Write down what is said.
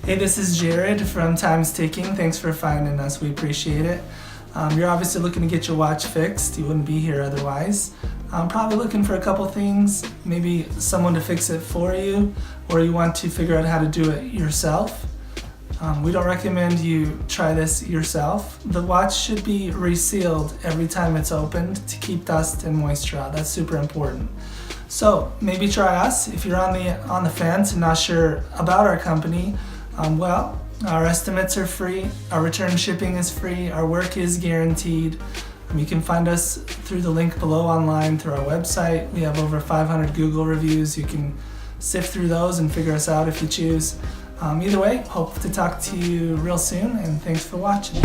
Hey, this is Jared from Time's Ticking. Thanks for finding us. We appreciate it. You're obviously looking to get your watch fixed. You wouldn't be here otherwise. Probably looking for a couple things, maybe someone to fix it for you, or you want to figure out how to do it yourself. We don't recommend you try this yourself. The watch should be resealed every time it's opened to keep dust and moisture out. That's super important. So maybe try us. If you're on the fence and not sure about our company, our estimates are free, our return shipping is free, our work is guaranteed. You can find us through the link below online through our website. We have over 500 Google reviews. You can sift through those and figure us out if you choose. Either way, hope to talk to you real soon, and thanks for watching.